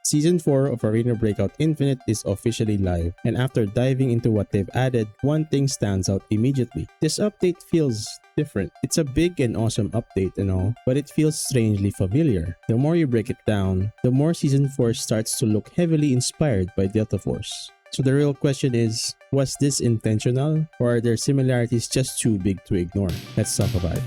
Season 4 of Arena Breakout Infinite is officially live, and after diving into what they've added, one thing stands out immediately. This update feels different. It's a big and awesome update and all, but it feels strangely familiar. The more you break it down, the more Season 4 starts to look heavily inspired by Delta Force. So the real question is, was this intentional, or are their similarities just too big to ignore? Let's talk about it.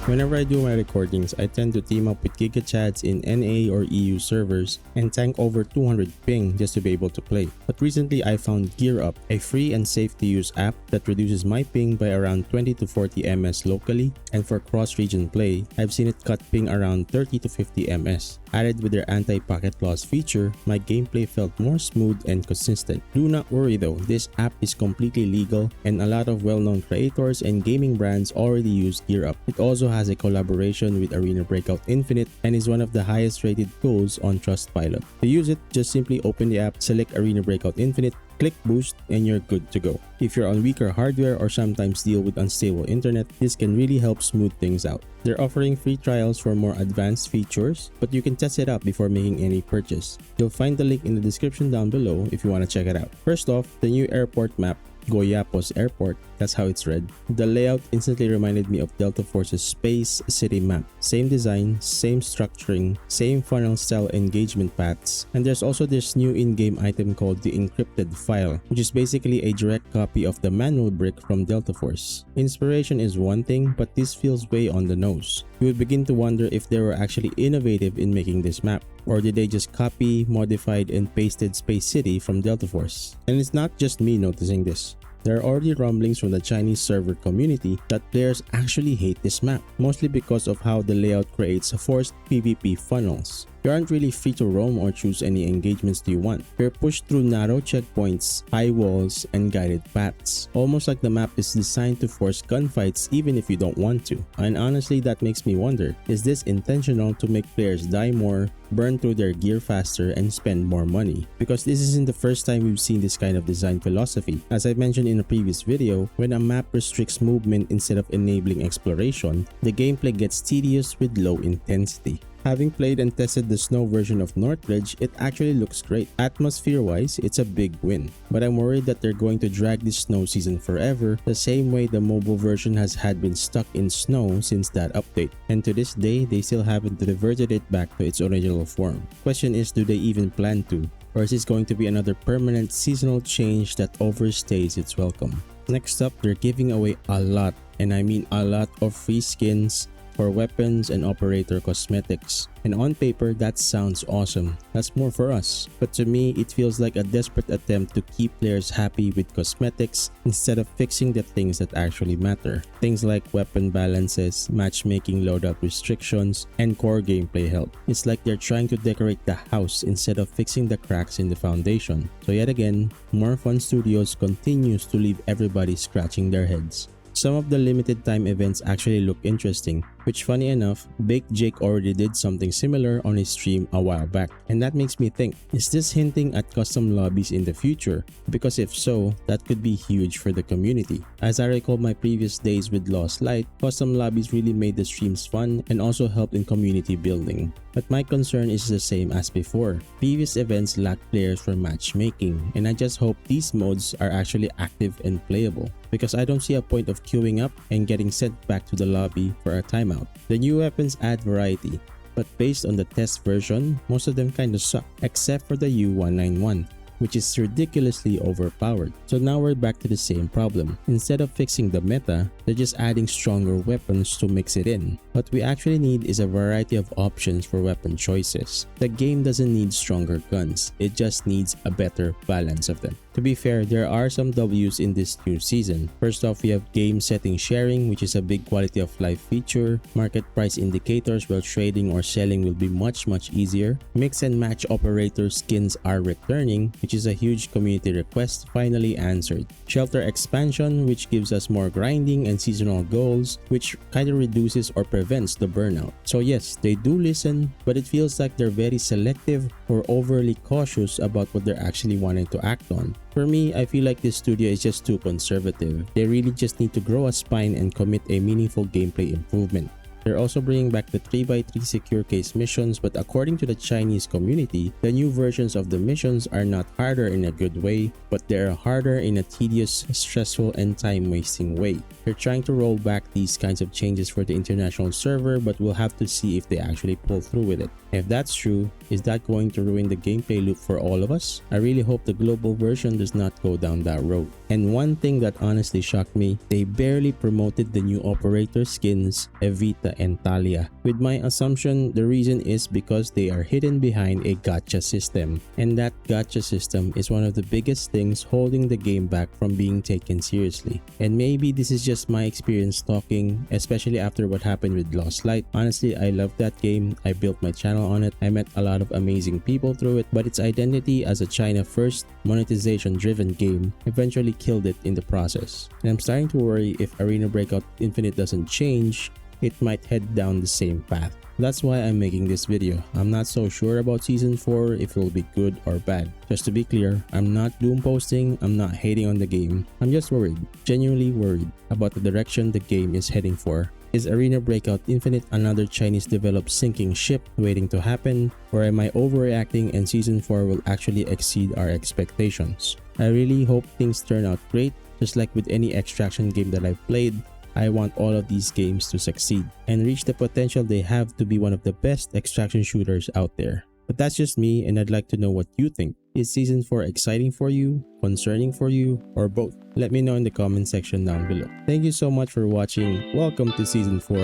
Whenever I do my recordings, I tend to team up with GigaChads in NA or EU servers and tank over 200 ping just to be able to play. But recently I found GearUp, a free and safe to use app that reduces my ping by around 20 to 40 ms locally, and for cross-region play, I've seen it cut ping around 30 to 50 ms. Added with their anti-packet loss feature, my gameplay felt more smooth and consistent. Do not worry though, this app is completely legal and a lot of well-known creators and gaming brands already use GearUp. It also has a collaboration with Arena Breakout Infinite and is one of the highest rated tools on Trustpilot. To use it, just simply open the app, select Arena Breakout Infinite, click boost, and you're good to go. If you're on weaker hardware or sometimes deal with unstable internet, this can really help smooth things out. They're offering free trials for more advanced features, but you can test it out before making any purchase. You'll find the link in the description down below if you want to check it out. First off, the new airport map, Goyapos Airport, that's how it's read. The layout instantly reminded me of Delta Force's Space City map. Same design, same structuring, same funnel style engagement paths, and there's also this new in-game item called the Encrypted File, which is basically a direct copy of the manual brick from Delta Force. Inspiration is one thing, but this feels way on the nose. You would begin to wonder if they were actually innovative in making this map, or did they just copy, modified, and pasted Space City from Delta Force? And it's not just me noticing this. There are already rumblings from the Chinese server community that players actually hate this map, mostly because of how the layout creates forced PvP funnels. You aren't really free to roam or choose any engagements you want. You're pushed through narrow checkpoints, high walls, and guided paths. Almost like the map is designed to force gunfights even if you don't want to. And honestly, that makes me wonder, is this intentional to make players die more, burn through their gear faster, and spend more money? Because this isn't the first time we've seen this kind of design philosophy. As I mentioned in a previous video, when a map restricts movement instead of enabling exploration, the gameplay gets tedious with low intensity. Having played and tested the snow version of Northridge, it actually looks great. Atmosphere-wise, it's a big win. But I'm worried that they're going to drag this snow season forever, the same way the mobile version has been stuck in snow since that update. And to this day, they still haven't reverted it back to its original form. Question is, do they even plan to? Or is this going to be another permanent seasonal change that overstays its welcome? Next up, they're giving away a lot, and I mean a lot, of free skins for weapons and operator cosmetics. And on paper, that sounds awesome. That's more for us. But to me, it feels like a desperate attempt to keep players happy with cosmetics instead of fixing the things that actually matter. Things like weapon balances, matchmaking loadout restrictions, and core gameplay help. It's like they're trying to decorate the house instead of fixing the cracks in the foundation. So yet again, More Fun Studios continues to leave everybody scratching their heads. Some of the limited time events actually look interesting, which funny enough, Baked Jake already did something similar on his stream a while back. And that makes me think, is this hinting at custom lobbies in the future? Because if so, that could be huge for the community. As I recall my previous days with Lost Light, custom lobbies really made the streams fun and also helped in community building. But my concern is the same as before. Previous events lacked players for matchmaking, and I just hope these modes are actually active and playable, because I don't see a point of queuing up and getting sent back to the lobby for a timeout. The new weapons add variety, but based on the test version, most of them kinda suck, except for the U191, which is ridiculously overpowered. So now we're back to the same problem. Instead of fixing the meta, they're just adding stronger weapons to mix it in. What we actually need is a variety of options for weapon choices. The game doesn't need stronger guns, it just needs a better balance of them. To be fair, there are some W's in this new season. First off, we have game setting sharing, which is a big quality of life feature. Market price indicators while trading or selling will be much easier. Mix and match operator skins are returning, which is a huge community request finally answered. Shelter expansion, which gives us more grinding and seasonal goals, which kinda reduces or prevents the burnout. So yes, they do listen, but it feels like they're very selective or overly cautious about what they're actually wanting to act on. For me, I feel like this studio is just too conservative. They really just need to grow a spine and commit a meaningful gameplay improvement. They're also bringing back the 3x3 secure case missions, but according to the Chinese community, the new versions of the missions are not harder in a good way, but they're harder in a tedious, stressful, and time-wasting way. They're trying to roll back these kinds of changes for the international server, but we'll have to see if they actually pull through with it. If that's true, is that going to ruin the gameplay loop for all of us? I really hope the global version does not go down that road. And one thing that honestly shocked me, they barely promoted the new operator skins, Evita and Talia. With my assumption, the reason is because they are hidden behind a gacha system. And that gacha system is one of the biggest things holding the game back from being taken seriously. And maybe this is just my experience talking, especially after what happened with Lost Light. Honestly, I love that game. I built my channel on it. I met a lot of amazing people through it, but its identity as a China-first, monetization-driven game eventually killed it in the process. And I'm starting to worry if Arena Breakout Infinite doesn't change, it might head down the same path. That's why I'm making this video. I'm not so sure about Season 4 if it will be good or bad. Just to be clear, I'm not doom posting, I'm not hating on the game. I'm just worried, genuinely worried about the direction the game is heading for. Is Arena Breakout Infinite another Chinese developed sinking ship waiting to happen? Or am I overreacting and Season 4 will actually exceed our expectations? I really hope things turn out great. Just like with any extraction game that I've played, I want all of these games to succeed and reach the potential they have to be one of the best extraction shooters out there. But that's just me, and I'd like to know what you think. Is Season 4 exciting for you, concerning for you, or both? Let me know in the comment section down below. Thank you so much for watching. Welcome to Season 4,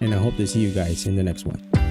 and I hope to see you guys in the next one.